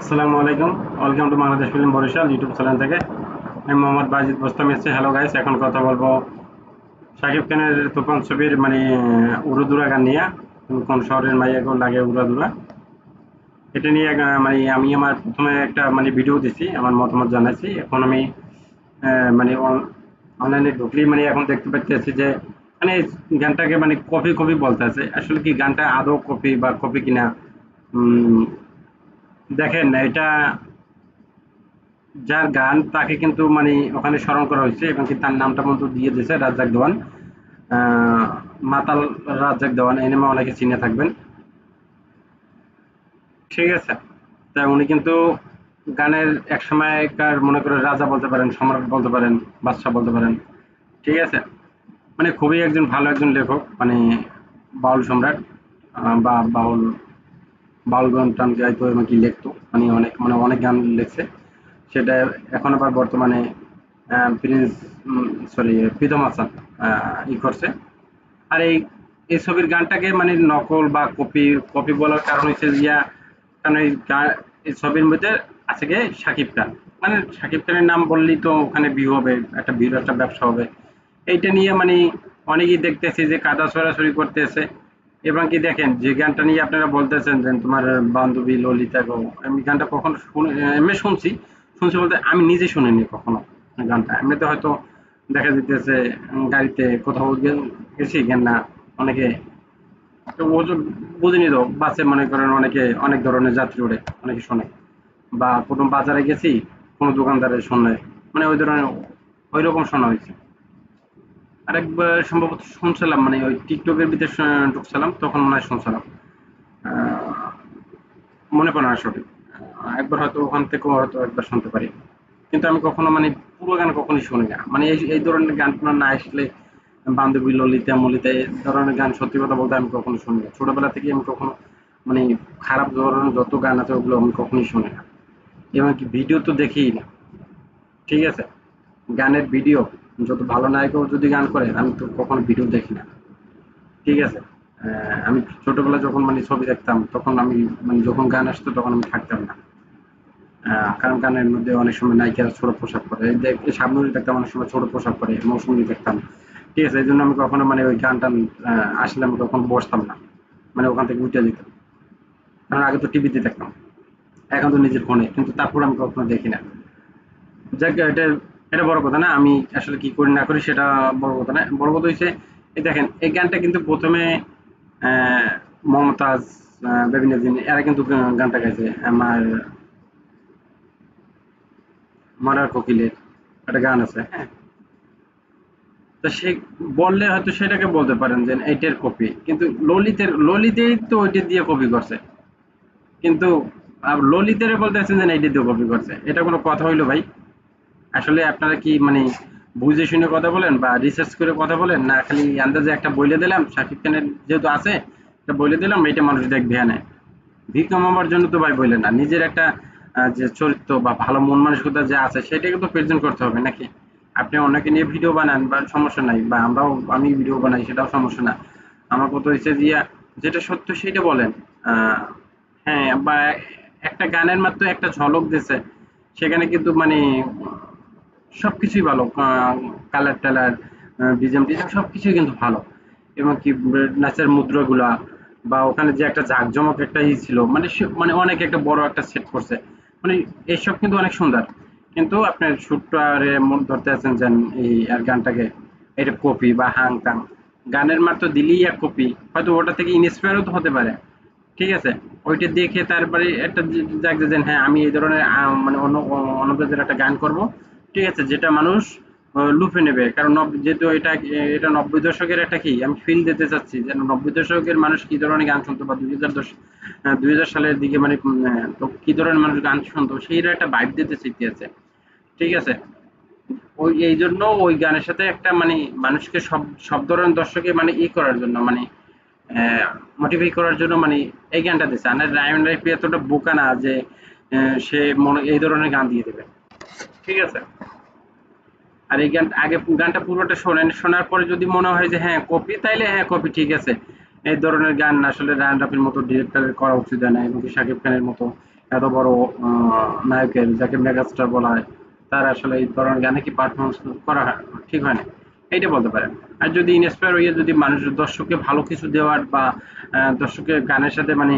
আসসালামু আলাইকুম। Welcome to Bangladesh film Barishal YouTube channel থেকে। আমি মোহাম্মদ বাজিদ বোস্তামি আছি। হ্যালো গাইস, এখন কথা বলবো শাকিব খানের তুফান ছবির উড়াদুরা গান নিয়ে। কোন শহরের মাইয়া গো লাগে উড়াদুরা, এটা নিয়ে মানে আমি আমার প্রথমে একটা ভিডিও দিছি, আমার মতামত জানাইছি। এখন আমি মানে অনলাইনে ঢুকলেই এখন দেখতে পাচ্ছি যে এই গানটাকে কপি কপি বলতে আছে। আসলে কি গানটা আদৌ কপি বা কপি কিনা? উম, দেখেন এটা যার গান তাকে কিন্তু ওখানে স্মরণ করা হয়েছে এবং কি তার নামটা কিন্তু দিয়ে দিয়েছে রাজ্জাক দেওয়ান। আহ, মাতাল রাজ্জাক দেওয়ান, এই নামে অনেকে চিনে থাকবেন। ঠিক আছে, তা উনি কিন্তু গানের এক সময়কার মনে করে রাজা বলতে পারেন, সম্রাট বলতে পারেন, বাদশাহ বলতে পারেন। ঠিক আছে, খুবই একজন ভালো একজন লেখক, বাউল সম্রাট, বা বাউল বাউল গান টান গাইতো এবং কি লিখতো, অনেক অনেক গান লিখছে। সেটা এখন আবার বর্তমানে প্রিন্স, সরি, প্রীতম হাসান করছে। আর এই ছবির গানটাকে নকল বা কপি কপি বলার কারণ হচ্ছে কারণ এই ছবির মধ্যে আছে গিয়ে শাকিব খান। শাকিব খানের নাম বললেই তো ওখানে ভিউ হবে, একটা ভিউ, একটা ব্যবসা হবে। এইটা নিয়ে অনেকেই দেখতেছি যে কাদা ছড়াছড়ি করতেছে। এবং কি দেখেন, যে গানটা নিয়ে আপনারা বলতেছেন যে তোমার বান্ধবী ললিতা গো, আমি গানটা কখনো এমনি শুনছি। শুনছি বলতে আমি নিজে শুনিনি কখনো গানটা। এমনিতে হয়তো দেখা যেতেছে গাড়িতে কোথাও গেছি গান না, অনেকে তো ও তো বুঝিনি তো, বাসে মনে করেন অনেকে অনেক ধরনের যাত্রী ওঠে, অনেকে শোনে। বা কোনো বাজারে গেছি, কোনো দোকানদারের শুনে, ওই ধরনের ওই রকম শোনা হয়েছে। আরেকবার সম্ভবত শুনছিলাম, ওই টিকটকের ভিতরে ঢুকছিলাম, তখন মনে হয় শুনছিলাম। আহ, মনে পড়ে না সঠিক। একবার হয়তো ওখান থেকেও হয়তো একবার শুনতে পারি। কিন্তু আমি কখনো পুরো গান কখনোই শুনি না। এই ধরনের গান না আসলে বান্ধবী ললিতা মলিতা এই ধরনের গান, সত্যি কথা বলতে আমি কখনো শুনি না। ছোটবেলা থেকে আমি কখনো মানে খারাপ ধরনের যত গান আছে ওগুলো আমি কখনোই শুনি না। এবং কি ভিডিও তো দেখিই না। ঠিক আছে, গানের ভিডিও, যত ভালো নায়কও যদি গান করে আমি তো কখনো ভিডিও দেখি না। ঠিক আছে, আমি ছোটবেলায় যখন ছবি দেখতাম তখন আমি যখন গান আসতো তখন আমি থাকতাম না। কারণ গানের মধ্যে অনেক সময় নায়িকারা ছোট পোশাক পরে, সামনে দেখতাম অনেক সময় ছোট পোশাক পরে, মৌসুমী দেখতাম। ঠিক আছে, এই জন্য আমি কখনো ওই গান টান আসলে আমি কখনো বসতাম না, ওখান থেকে উঠে যেতাম। কারণ আগে তো টিভিতে দেখতাম, এখন তো নিজের ফোনে, কিন্তু তারপর আমি কখনো দেখি না। যাক, এটা এটা বড় কথা না। আমি আসলে কি করি না করি সেটা বড় কথা না। বড় কথা হচ্ছে এই দেখেন, এই গানটা কিন্তু প্রথমে মমতাজ, বেবি নজির এরা কিন্তু গানটা গাইছে। আমার মরার কোকিলের একটা গান আছে, হ্যাঁ। তো সে বললে হয়তো সেটাকে বলতে পারেন যে এইটার কপি, কিন্তু ললিতেই তো ওইটা দিয়ে কপি করছে। কিন্তু ললিতের বলতেছেন যে এইটা দিয়ে কপি করছে, এটা কোনো কথা হইলো ভাই? আসলে আপনারা কি বুঝে শুনে কথা বলেন বা রিসার্চ করে কথা বলেন, না খালি আন্দাজে একটা বইলে দিলাম শাকিব খানের যেহেতু আছে, এটা বইলে দিলাম, এটা মানুষ দেখবে হ্যাঁ? ভিক কামাবার জন্য তো ভাই বললেন না, নিজের একটা যে চরিত্র বা ভালো মন মানসিকতা যে আছে সেটাকে তো প্রেজেন্ট করতে হবে নাকি? আপনি অন্যকে নিয়ে ভিডিও বানান বা সমস্যা নাই, বা আমি ভিডিও বানাই সেটাও সমস্যা না। আমার কথা হচ্ছে যে যেটা সত্য সেটা বলেন। হ্যাঁ, বা একটা গানের মাত্র একটা ঝলক দিছে, সেখানে কিন্তু সবকিছুই ভালো। কালার টালার, বিজিএম টিজিএম সবকিছুই কিন্তু ভালো। এবং কি নাচের মুদ্রাগুলা, বা ওখানে যে একটা জাঁকজমক একটা ছিল, অনেক একটা বড় একটা সেট করছে। এইসব কিন্তু অনেক সুন্দর। কিন্তু আপনার শুটটারে মন ধরতে আছেন যেন এই আর গানটাকে এটা কপি বা হাং তাং। গানের মাত্র দিলেই এক কপি, হয়তো ওটা থেকে ইন্সপায়ারও তো হতে পারে। ঠিক আছে, ওইটা দেখে তারপরে একটা জায়গা যে হ্যাঁ আমি এই ধরনের অন্য অন্য জাতের একটা গান করব। ঠিক আছে, যেটা মানুষ লুফে নেবে। কারণ যেহেতু এটা 90 দশকের একটা কি আমি ফিল দিতে চাচ্ছি, যে 90 দশকের মানুষ কি ধরনের গান শুনতো, বা 2000 সালের দিকে তো কি ধরনের মানুষ গান শুনতো সেই একটা ভাইব দিতে চাইতেছে। ঠিক আছে, ওই এই জন্য ওই গানের সাথে একটা মানুষকে সব সব ধরনের দর্শকে করার জন্য মোটিভেট করার জন্য এই গানটা দিচ্ছে। আর রায়ন রাইফি এতটা বোকা না যে সে এই ধরনের গান দিয়ে দেবে। ঠিক আছে, আর এই গান আগে গানটা পুরোটা শোনেন, শোনার পরে যদি মনে হয় যে হ্যাঁ কপি, তাইলে হ্যাঁ কপি, ঠিক আছে। এই ধরনের গান আসলে রায়ন রাফির মতো ডিরেক্টরের করা উচিত হয় না, এবং শাকিব খানের মতো এত বড় নায়কের, যাকে মেগাস্টার বলা হয়, তার আসলে এই ধরনের গানে কি পারফরমেন্স করা ঠিক হয় না, এইটা বলতে পারেন। আর যদি ইন্সপায়ার হয়ে যদি মানুষ দর্শককে ভালো কিছু দেওয়ার বা দর্শকের গানের সাথে মানে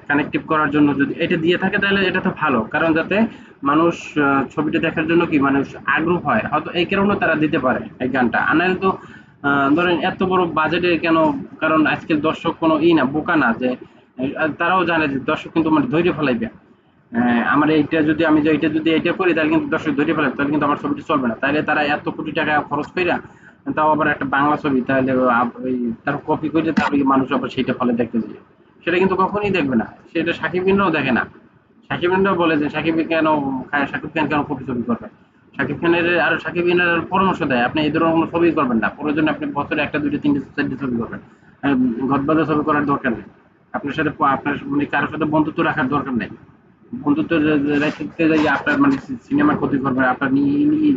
কানেক্টিভ করার জন্য যদি এটা দিয়ে থাকে, তাহলে এটা তো ভালো, কারণ যাতে মানুষ ছবিটা দেখার জন্য কি মানুষ আগ্রহ হয়, হয়তো এই কারণে তারা দিতে পারে এই গানটা। আর নাহলে তো ধরেন এত বড় বাজেটে কেন, কারণ আজকের দর্শক কোনো না বোকা না যে তারাও জানে যে দর্শক কিন্তু মানে ধৈর্য ফেলাইবে। আমার এইটা যদি আমি যে এইটা যদি এইটা করি, তাহলে কিন্তু দর্শক ধৈর্য ফেলাবে, তাহলে কিন্তু আমার ছবিটি চলবে না। তাহলে তারা এত কোটি টাকা খরচ কইরা, তাও আবার একটা বাংলা ছবি, তাহলে ওই তার কপি করে তারপরে মানুষ আবার সেইটা ফলে দেখতে যায়, সেটা কিন্তু কখনোই দেখবে না। সেটা সাকিব খানরাও দেখে না। সাকিব খানরাও বলে যে সাকিব খান কেন কপি ছবি করবে। সাকিব খানের আর সাকিব খানের আরো পরামর্শ দেয়, আপনি এই ধরনের কোনো ছবি করবেন না, প্রয়োজনে আপনি বছরে একটা দুইটা তিনটে চারটে ছবি করবেন, গদবাদা ছবি করার দরকার নেই। আপনার সাথে আপনার মানে কারোর সাথে বন্ধুত্ব রাখার দরকার নেই। বন্ধুত্ব রাখতে যাই আপনার মানে সিনেমার ক্ষতি করবেন, আপনার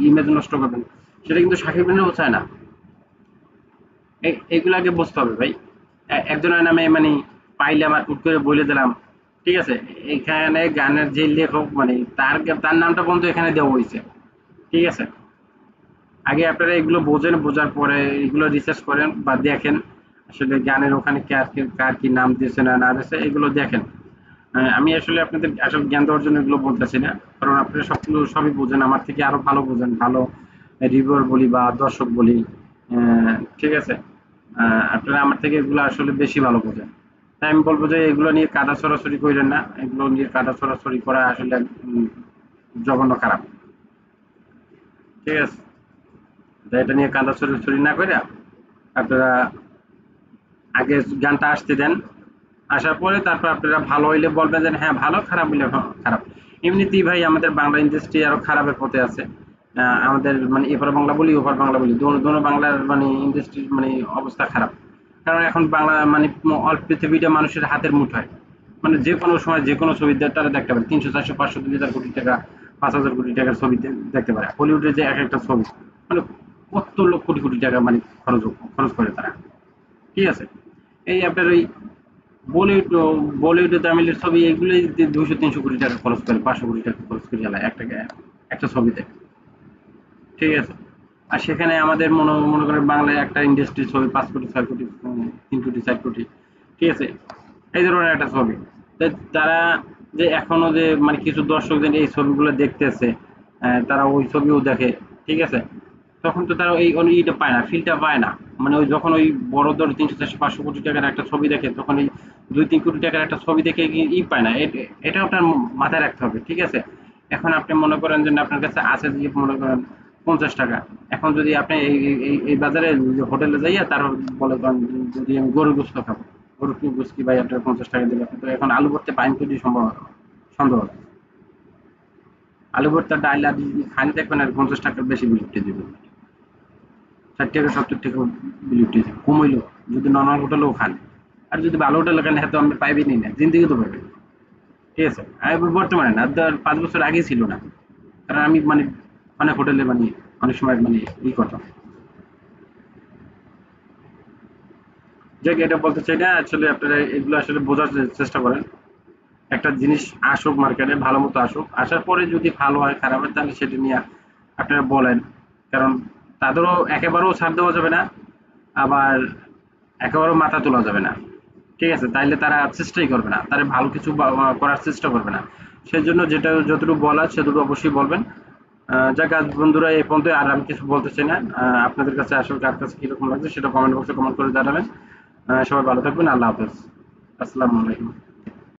ইমেজ নষ্ট করবেন, সেটা কিন্তু সাকিব খানেরও চায় না। এইগুলো আগে বুঝতে হবে ভাই। একজনের নামে মানে পাইলাম আর হুট করে বলে দিলাম, ঠিক আছে? এখানে গানের যে লেখক মানে তার তার নামটা পর্যন্ত এখানে দেওয়া হয়েছে, ঠিক আছে? আগে আপনারা এগুলো বোঝেন, বোঝার পরে এগুলো রিসার্চ করেন বা দেখেন আসলে গানের ওখানে কার কি নাম দিয়েছে না না দিয়েছে, এগুলো দেখেন। আমি আসলে আপনাদের আসল জ্ঞান দেওয়ার জন্য এগুলো বলতেছি না, কারণ আপনারা সবগুলো সবই বোঝেন, আমার থেকে আরো ভালো বোঝেন, ভালো রিভিউয়ার বলি বা দর্শক বলি, ঠিক আছে? আপনারা আমার থেকে এগুলো আসলে বেশি ভালো বোঝেন। তাই আমি বলবো যে এগুলো নিয়ে কাদা ছড়াছড়ি করেন না, এগুলো নিয়ে কাদা ছড়াছড়ি করা আসলে উম, জঘন্য খারাপ, ঠিক আছে? তাই এটা নিয়ে কাদা ছড়াছড়ি না করে আপনারা আগে গানটা আসতে দেন, আসার পরে তারপর আপনারা ভালো হইলে বলবেন যে হ্যাঁ ভালো, খারাপ হইলে খারাপ। এমনিতেই ভাই আমাদের বাংলা ইন্ডাস্ট্রি আরো খারাপের পথে আছে। আমাদের মানে এপার বাংলা বলি ওপার বাংলা বলি, দোনো বাংলার মানে ইন্ডাস্ট্রির মানে অবস্থা খারাপ। কারণ এখন বাংলা মানে অল্প পৃথিবীটা মানুষের হাতের মুঠোয়, মানে যে কোনো সময় যে কোনো ছবি তারা দেখতে পারে, 300 400 500 2000 কোটি টাকা, 5000 কোটি টাকার ছবি দেখতে পারে। হলিউডের যে এক একটা ছবি মানে কত লোক কোটি কোটি টাকা মানে খরচ করে তারা, ঠিক আছে? এই আপনার ওই বলিউড বলিউডে তামিলের ছবি এগুলোই 200 300 কোটি টাকা খরচ করে, 500 কোটি টাকা খরচ করে চালায় একটা ছবিতে, ঠিক আছে? আর সেখানে আমাদের মনে করেন বাংলায় একটা ইন্ডাস্ট্রি ছবি 5 কোটি 6 কোটি 3 কোটি 4 কোটি, ঠিক আছে? এই ধরনের একটা ছবি। তারা যে এখনো যে মানে কিছু দর্শক যে এই ছবিগুলো দেখতেছে, তারা ওই ছবিও দেখে, ঠিক আছে? তখন তো তারা এই ইটা পায় না, ফিলটা পায় না। মানে ওই যখন ওই বড় ধর 300 400 500 কোটি টাকার একটা ছবি দেখে, তখন এই 2 3 কোটি টাকার একটা ছবি দেখে পায় না। এটা আপনার মাথায় রাখতে হবে, ঠিক আছে? এখন আপনি মনে করেন যে আপনার কাছে আছে যে মনে করেন 50 টাকা, এখন যদি আপনি এই বাজারে হোটেলে যাইয়া তার বলে করেন যদি আমি গরুর গোস্ত খাবো, গরুর গোস্ত কি ভাই আপনার 50 টাকা দিলে, আপনি তো এখন আলু ভর্তে পাইন কেজি সম্ভব সন্দেহ আছে। আলু ভর্তা ডাল আর যদি খান, দেখবেন আর 50 টাকার বেশি বিল উঠে যাবে, 60 টাকা 70 টাকা বিল উঠে যাবে কমইলো, যদি নর্মাল হোটেলেও খান। আর যদি ভালো হোটেলে খান, হয়তো আপনি পাইবেনই না, জিন্দিগি তো পাইবেন, ঠিক আছে? আর বর্তমানে না, 5 বছর আগে ছিল না, কারণ আমি মানে অনেক হোটেলে মানে অনেক সময় মানে করতাম। যাক, এটা বলতে চাই না, আসলে আপনারা এগুলো আসলে বোঝার চেষ্টা করেন। একটা জিনিস আসুক মার্কেটে, ভালো মতো আসুক, আসার পরে যদি ভালো হয় খারাপ হয় তাহলে সেটা নিয়ে আপনারা বলেন। কারণ তাদেরও একেবারেও ছাড় দেওয়া যাবে না, আবার একেবারেও মাথা তোলা যাবে না, ঠিক আছে? তাইলে তারা চেষ্টাই করবে না, তারা ভালো কিছু করার চেষ্টা করবে না। সেই জন্য যেটা যতটুকু বলার সেটুকু অবশ্যই বলবেন। যাক আজ বন্ধুরা এই পর্যন্ত, আর আমি কিছু বলতে চাই না। আপনাদের কাছে আসলে কার কাছে কিরকম লাগছে সেটা কমেন্ট বক্সে কমেন্ট করে জানাবেন। সবাই ভালো থাকবেন, আল্লাহ হাফেজ, আসসালামু আলাইকুম।